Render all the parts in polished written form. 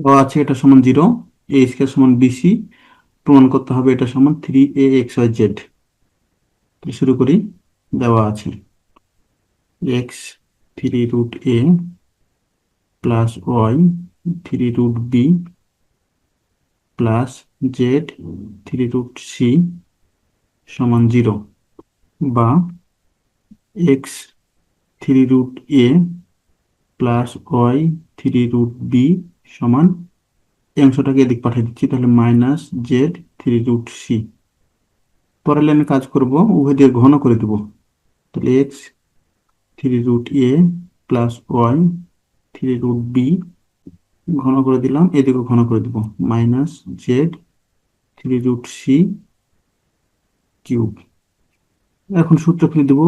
ও আছে এটা সমান 0, এ স্কয়ার সমান বিসি, প্রমাণ করতে হবে এটা সমান 3aXYZ। শুরু করি। দেওয়া আছে x 3√a plus y 3√b plus z 3√c সমান 0, বা x 3√a plus y 3√b সমান, এই অংশটাকে এদিক পাঠিয়ে দিচ্ছি, তাহলে মাইনাস জেড 3√c। পরের লাইনে কাজ করব, উভয় দিয়ে ঘন করে দেব। তাহলে x 3√a plus y 3√b ঘন করে দিলাম, এদিকে ঘন করে দেব, মাইনাস জেড 3√c কিউব। এখন সূত্র ফেলে দেব,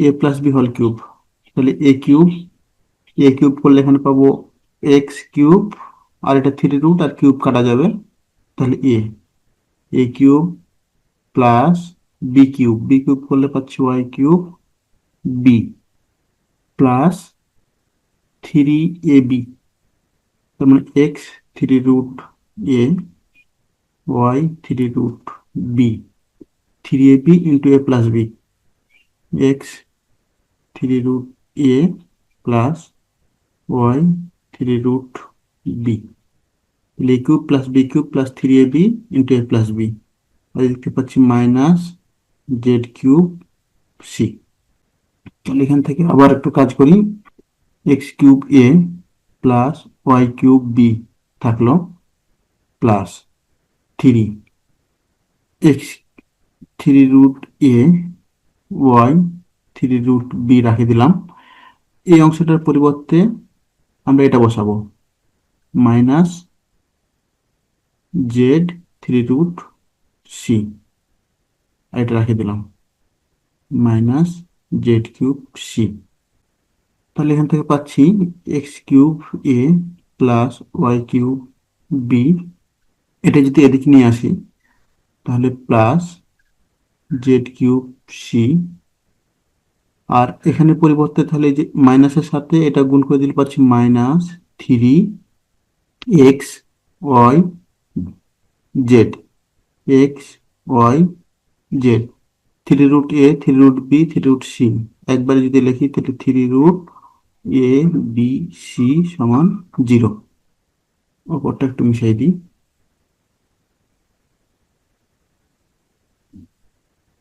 এ প্লাস বি হোল কিউব। তাহলে এ কিউব করলে এখানে পাবো এক্স কিউব, আর এটা 3√, আর কিউব কাটা যাবে, তাহলে a cube plus b cube করলে পাচ্ছি y cube b plus 3ab, তার মানে x 3√a y 3√b, 3ab into a plus b, x 3√a plus y 3√b, a cube plus b cube plus 3ab into a plus b, আর দেখতে পাচ্ছি minus Z cube C. তাহলে এখান থেকে আবার একটু কাজ করি, x cube a plus y cube b থাকলো, plus 3 x 3√a y 3√b রাখে দিলাম। এই অংশটার পরিবর্তে আমরা এটা বসাবো, মাইনাস জেড 3√c, আর এটা রাখে দিলাম, মাইনাস জেড কিউব সি। তাহলে এখান থেকে পাচ্ছি x cube a plus y cube B, এটা যদি এদিকে নিয়ে আসি তাহলে প্লাস জেড কিউব সি, আর এখানে পরিবর্তে তাহলে যে মাইনাসের সাথে এটা গুণ করে দিলে পাচ্ছি minus 3 x y z, x y z, 3√a 3√b 3√c, একবারে যদি লিখি তাহলে 3√a b c সমান 0। অপরটা একটু মিশাই দিই,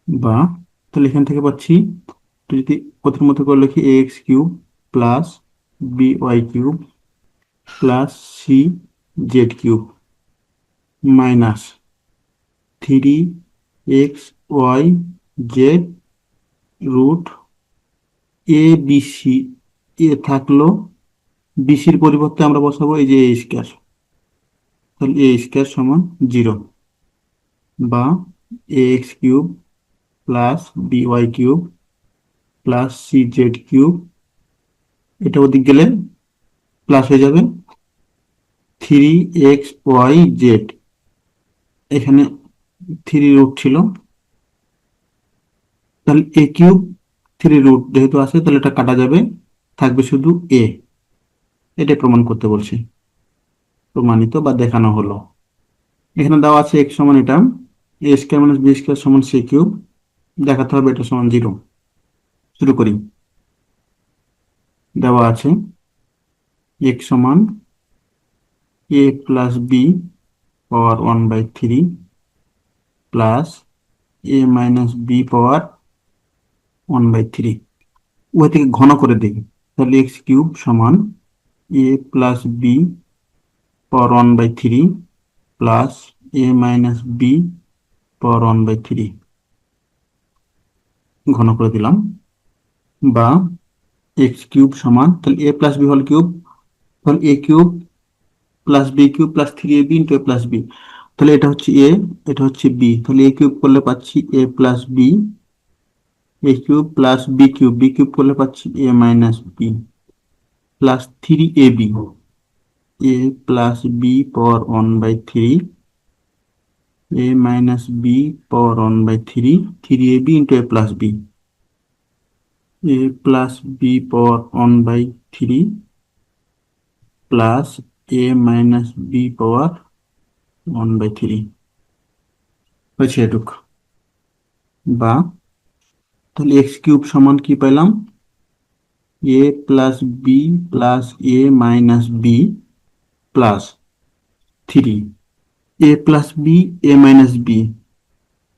বা তাহলে এখান থেকে পাচ্ছি, তো যদি প্রথম মতো করে লিখি a x cube plus b y cube plus c z cube minus 3 x y z root a b c, a থাকলো, বিসির পরিবর্তে আমরা বসাবো এই যে এ স্কয়ার, তাহলে এ স্কয়ার সমান 0, বা a x cube plus b y cube plus c z cube, এটা ওদিক গেলে প্লাস হয়ে যাবে 3 এক্স ওয়াই জেড, এখানে 3 রুট ছিল, তাহলে এ কিউব 3 রুট যেহেতু আছে তাহলে এটা কাটা যাবে, থাকবে শুধু এ। এটাই প্রমাণ করতে বলছি, প্রমাণিত বা দেখানো হলো। এখানে দেওয়া আছে এক্স সমান এটা এ স্কয়ার মাইনাস বি স্কয়ার সমান সি কিউব, দেখাতে হবে এটা সমান 0। শুরু করি। দেওয়া আছে এক্স সমান a plus b power 1/3 plus a minus b power 1/3, উভয় থেকে ঘন করে দিই, তাহলে এক্স কিউব সমান a plus b power 1/3 plus a minus b power 1/3 ঘন করে দিলাম, বা এক্স কিউব সমান, তাহলে a plus b whole cube, তাহলে a cube plus b cube plus 3ab into a plus b, তাহলে এটা হচ্ছে এ, এটা হচ্ছে বি, তাহলে এ কিউব করলে পাচ্ছি এ প্লাস বি, এ কিউব প্লাস বি কিউব করলে পাচ্ছি এ minus B plus 3ab, A plus b power 1/3 A minus b power 1/3 3ab into a plus b, A plus b power 1/3 plus a minus b power 1/3 হয়েছে এটুক। বা তাহলে x cube সমান কি পেলাম, এ plus B plus a minus B plus 3, a plus b a minus B,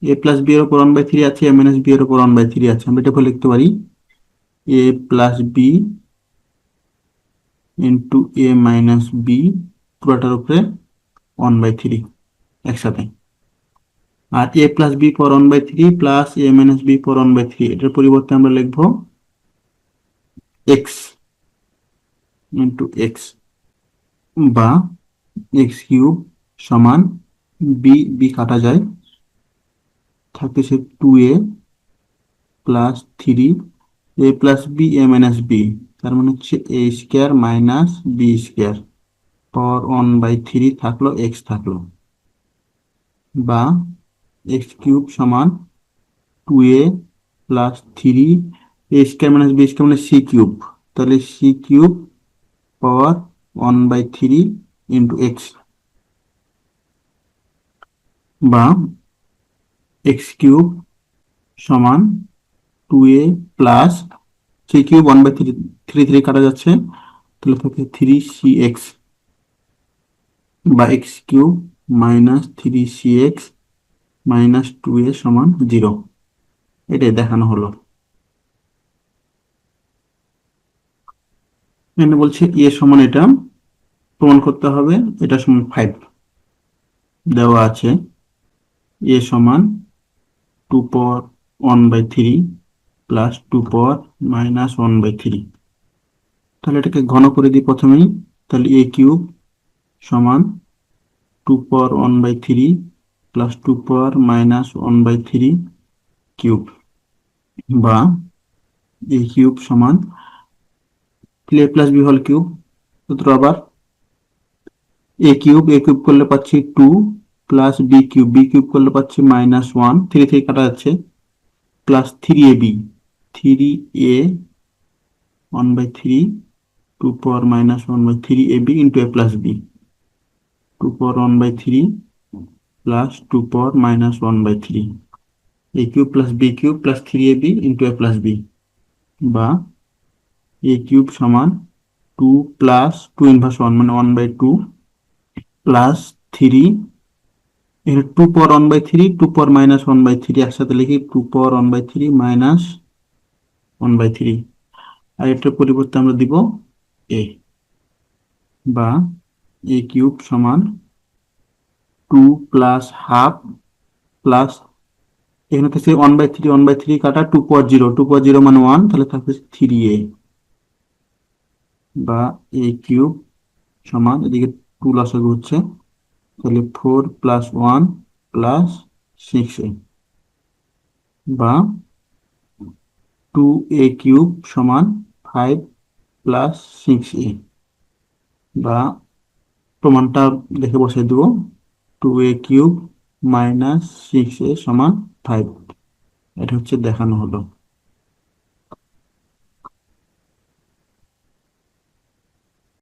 A plus B এর উপর 1/3 আছে, এ মাইনাস বি এর উপর 1/3 আছে, আমরা এটা বলে লিখতে পারি এ প্লাস বি ইন্টু এ মাইনাস বি পুরোটার উপরে 1/3 একসাথে। আর এ প্লাস বি পর 1/3 প্লাস এ মাইনাস বি পর 1/3, এটার পরিবর্তে আমরা লিখবো এক্স ইন্টু এক্স, বা এক্স কিউব সমান বি বি কাটা যায়, থাকতেছে 2a plus 3 a plus b a minus b, তার মানে হচ্ছে a square minus b square power 1/3 থাকলো, এক্স থাকলো। বা এক্স কিউব সমান 2a plus 3 a square minus b square মানে সি কিউব, তাহলে c cube power 1/3 into x. বা এক্স কিউব সমান 2a প্লাস সি কিউব 1/3, 3 কাটা যাচ্ছে, তাহলে থাকে 3cx, বা x cube minus 3cx minus 2a সমান 0। এটাই দেখানো হলো। এখানে বলছে এ সমান, এটা প্রমাণ করতে হবে, এটা সমান 5 দেওয়া আছে। এ সমান 2 পাওয়ার 1/3 প্লাস 2 পাওয়ার -1/3। তাহলে এটাকে ঘন করে দিই প্রথমেই, তাহলে এ কিউব সমান 2 পাওয়ার 1/3 প্লাস 2 পাওয়ার -1/3 কিউব। বা এ কিউব সমান a plus b whole cube, সূত্র আবার এ কিউব করলে পাচ্ছি 2 প্লাস বি কিউব করলে পাচ্ছি -1, 3 কাটা যাচ্ছে, plus 3ab, 3a 1/3 2 power -1/3ab into a plus b, 2 power 1/3 plus 2 power -1/3, a cube plus b cube plus 3ab into a plus b. বা a cube সমান 2 প্লাস 2 ইনভার্স 1 মানে 1/2 plus 3, এখানে 2 power 1/3 2 power -1/3 একসাথে লিখি, 2 পাওয়ার 1/3 -1/3, আর এটার পরিবর্তে আমরা দিব এ। বা এ কিউব সমান 2 প্লাস হাফ প্লাস, এখানে থাকছে 1/3 কাটা 2 পাওয়ার 0 মানে 1, তাহলে থাকছে 3a। বা এ কিউব সমান, এদিকে 2 লসাগু হচ্ছে, তাহলে 4 প্লাস 1 প্লাস 6a। বা 2a কিউব সমান 5 প্লাস 6a। বা প্রমাণটা দেখে বসাই দেবো, 2a কিউব মাইনাস 6a সমান 5, এটা হচ্ছে দেখানো হলো।